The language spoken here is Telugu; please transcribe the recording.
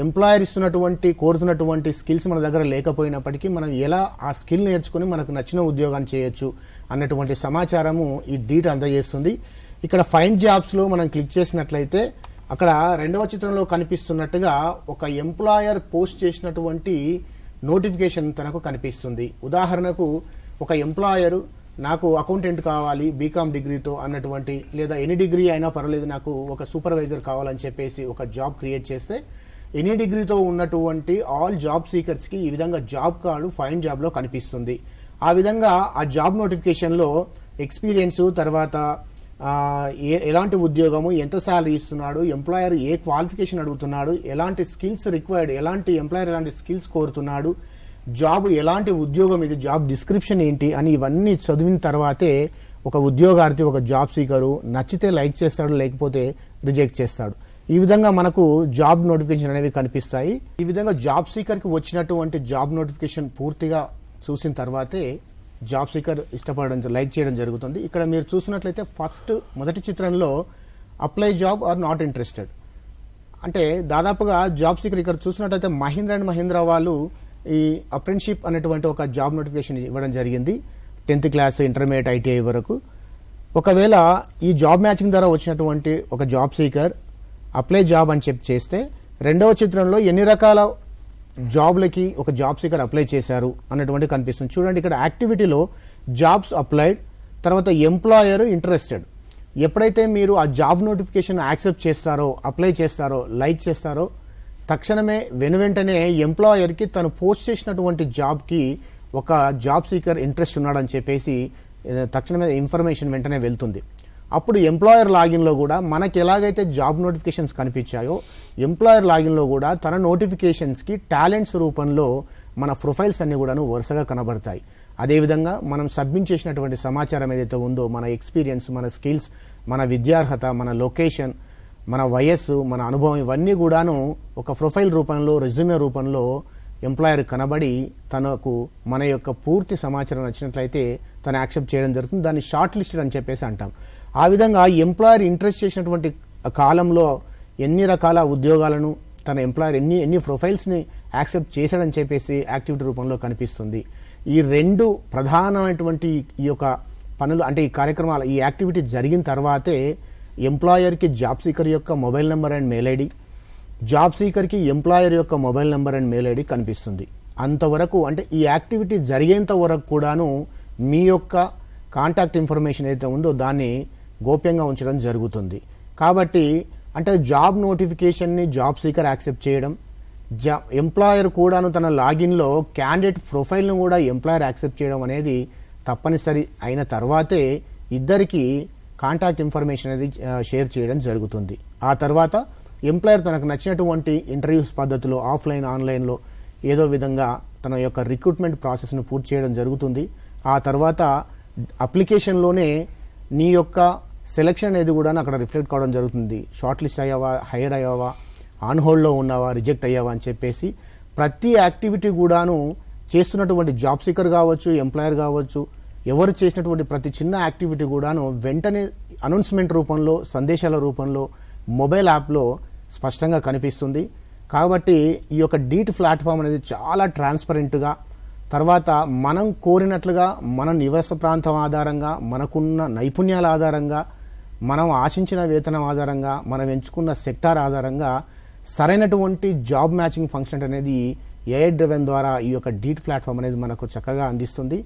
ఎంప్లాయర్ ఇస్తున్నటువంటి కోరుతున్నటువంటి స్కిల్స్ మన దగ్గర లేకపోయినప్పటికీ మనం ఎలా ఆ స్కిల్ నేర్చుకుని మనకు నచ్చిన ఉద్యోగాన్ని చేయొచ్చు అన్నటువంటి సమాచారము ఈ డీట్ అందజేస్తుంది. ఇక్కడ ఫైండ్ జాబ్స్లో మనం క్లిక్ చేసినట్లయితే అక్కడ రెండవ చిత్రంలో కనిపిస్తున్నట్టుగా ఒక ఎంప్లాయర్ పోస్ట్ చేసినటువంటి నోటిఫికేషన్ తనకు కనిపిస్తుంది. ఉదాహరణకు ఒక ఎంప్లాయరు నాకు అకౌంటెంట్ కావాలి బీకామ్ డిగ్రీతో అన్నటువంటి, లేదా ఎనీ డిగ్రీ అయినా పర్వాలేదు నాకు ఒక సూపర్వైజర్ కావాలని చెప్పేసి ఒక జాబ్ క్రియేట్ చేస్తే ఎనీ డిగ్రీతో ఉన్నటువంటి ఆల్ జాబ్ సీకర్స్కి ఈ విధంగా జాబ్ కార్డు ఫైండ్ జాబ్లో కనిపిస్తుంది. ఆ విధంగా ఆ జాబ్ నోటిఫికేషన్లో ఎక్స్పీరియన్స్, తర్వాత ఎలాంటి ఉద్యోగము, ఎంత శాలరీ ఇస్తున్నాడు, ఎంప్లాయర్ ఏ క్వాలిఫికేషన్ అడుగుతున్నాడు, ఎలాంటి స్కిల్స్ రిక్వైర్డ్, ఎంప్లాయర్ ఎలాంటి స్కిల్స్ కోరుతున్నాడు, జాబ్ ఎలాంటి ఉద్యోగం ఇది, జాబ్ డిస్క్రిప్షన్ ఏంటి అని ఇవన్నీ చదివిన తర్వాతే ఒక ఉద్యోగార్థి, ఒక జాబ్ సీకరు నచ్చితే లైక్ చేస్తాడు, లేకపోతే రిజెక్ట్ చేస్తాడు. ఈ విధంగా మనకు జాబ్ నోటిఫికేషన్ అనేవి కనిపిస్తాయి. ఈ విధంగా జాబ్ సీకర్కి వచ్చినటువంటి జాబ్ నోటిఫికేషన్ పూర్తిగా చూసిన తర్వాతే జాబ్ సీకర్ లైక్ చేయడం జరుగుతుంది. ఇక్కడ మీరు చూసినట్లయితే మొదటి చిత్రంలో apply job or not interested అంటే దాదాపుగా జాబ్ సీకర్ ఇక్కడ చూసినట్లయితే మహీంద్రా అండ్ మహీంద్రా వాళ్ళు ఈ అప్రెంటిస్షిప్ అనేటువంటి ఒక జాబ్ నోటిఫికేషన్ ఇవ్వడం జరిగింది. 10th క్లాస్, ఇంటర్మీడియట్, ఐటీఐ వరకు. ఒకవేళ ఈ జాబ్ మ్యాచింగ్ ద్వారా వచ్చినటువంటి ఒక జాబ్ సీకర్ అప్లై జాబ్ అని చెప్పి చేస్తే రెండవ చిత్రంలో ఎన్ని రకాల జాబ్లకి ఒక జాబ్ సీకర్ అప్లై చేశారు అన్నటువంటి కనిపిస్తుంది. చూడండి, ఇక్కడ యాక్టివిటీలో జాబ్స్ అప్లైడ్, తర్వాత ఎంప్లాయర్ ఇంట్రెస్టెడ్. ఎప్పుడైతే మీరు ఆ జాబ్ నోటిఫికేషన్ యాక్సెప్ట్ చేస్తారో, అప్లై చేస్తారో, లైక్ చేస్తారో తక్షణమే వెంటనే ఎంప్లాయర్కి తను పోస్ట్ చేసినటువంటి జాబ్కి ఒక జాబ్ సీకర్ ఇంట్రెస్ట్ ఉన్నాడని చెప్పేసి తక్షణమే ఇన్ఫర్మేషన్ వెంటనే వెళ్తుంది. అప్పుడు ఎంప్లాయర్ లాగిన్లో కూడా మనకి ఎలాగైతే జాబ్ నోటిఫికేషన్స్ కనిపించాయో ఎంప్లాయర్ లాగిన్లో కూడా తన నోటిఫికేషన్స్కి టాలెంట్స్ రూపంలో మన ప్రొఫైల్స్ అన్నీ కూడాను వరుసగా కనబడతాయి. అదేవిధంగా మనం సబ్మిట్ చేసినటువంటి సమాచారం ఏదైతే ఉందో, మన ఎక్స్పీరియన్స్, మన స్కిల్స్, మన విద్యార్హత, మన లొకేషన్, మన వయస్సు, మన అనుభవం, ఇవన్నీ కూడాను ఒక ప్రొఫైల్ రూపంలో, రెజ్యూమే రూపంలో ఎంప్లాయర్ కనబడి తనకు మన యొక్క పూర్తి సమాచారం నచ్చినట్లయితే తను యాక్సెప్ట్ చేయడం జరుగుతుంది. దాన్ని షార్ట్ లిస్టెడ్ అని చెప్పేసి అంటాం. ఆ విధంగా ఎంప్లాయర్ ఇంట్రెస్ట్ చేసినటువంటి కాలంలో ఎన్ని రకాల ఉద్యోగాలను తన ఎంప్లాయర్ ఎన్ని ప్రొఫైల్స్ని యాక్సెప్ట్ చేశాడని చెప్పేసి యాక్టివిటీ రూపంలో కనిపిస్తుంది. ఈ రెండు ప్రధానమైనటువంటి ఈ యొక్క పనులు, అంటే ఈ కార్యక్రమాలు, ఈ యాక్టివిటీ జరిగిన తర్వాతే ఎంప్లాయర్కి జాబ్ సీకర్ యొక్క mobile number and mail ID, job సీకర్కి ఎంప్లాయర్ యొక్క mobile number and mail ID కనిపిస్తుంది. అంతవరకు, అంటే ఈ యాక్టివిటీ జరిగేంత వరకు కూడాను మీ యొక్క కాంటాక్ట్ ఇన్ఫర్మేషన్ ఏదైతే ఉందో దాన్ని గోప్యంగా ఉంచడం జరుగుతుంది. కాబట్టి అంటే జాబ్ నోటిఫికేషన్ని జాబ్ సీకర్ యాక్సెప్ట్ చేయడం, ఎంప్లాయర్ కూడాను తన లాగిన్లో క్యాండిడేట్ ప్రొఫైల్ను కూడా ఎంప్లాయర్ యాక్సెప్ట్ చేయడం అనేది తప్పనిసరి అయిన తర్వాతే ఇద్దరికి కాంటాక్ట్ ఇన్ఫర్మేషన్ అనేది షేర్ చేయడం జరుగుతుంది. ఆ తర్వాత ఎంప్లాయర్ తనకు నచ్చినటువంటి ఇంటర్వ్యూస్ పద్ధతిలో ఆఫ్లైన్, ఆన్లైన్లో ఏదో విధంగా తన యొక్క రిక్రూట్మెంట్ ప్రాసెస్ను పూర్తి చేయడం జరుగుతుంది. ఆ తర్వాత అప్లికేషన్లోనే నీ యొక్క సెలెక్షన్ అనేది కూడా అక్కడ రిఫ్లెక్ట్ కావడం జరుగుతుంది. షార్ట్ లిస్ట్ అయ్యావా, హైర్ అయ్యావా, ఆన్ హోల్డ్లో ఉన్నావా, రిజెక్ట్ అయ్యావా అని చెప్పేసి ప్రతి యాక్టివిటీ కూడాను చేస్తున్నటువంటి జాబ్ సీకర్ కావచ్చు, ఎంప్లాయర్ కావచ్చు, ఎవరు చేసినటువంటి ప్రతి చిన్న యాక్టివిటీ కూడాను వెంటనే అనౌన్స్మెంట్ రూపంలో, సందేశాల రూపంలో, మొబైల్ యాప్లో స్పష్టంగా కనిపిస్తుంది. కాబట్టి ఈ యొక్క డీట్ ప్లాట్ఫామ్ అనేది చాలా ట్రాన్స్పరెంట్గా, తర్వాత మనం కోరినట్లుగా, మన నివాస ప్రాంతం ఆధారంగా, మనకున్న నైపుణ్యాల ఆధారంగా, మనం ఆశించిన వేతనం ఆధారంగా, మనం ఎంచుకున్న సెక్టార్ ఆధారంగా సరైనటువంటి జాబ్ మ్యాచింగ్ ఫంక్షన్ అనేది AI డ్రివెన్ ద్వారా ఈ యొక్క డీట్ ప్లాట్ఫామ్ అనేది మనకు చక్కగా అందిస్తుంది.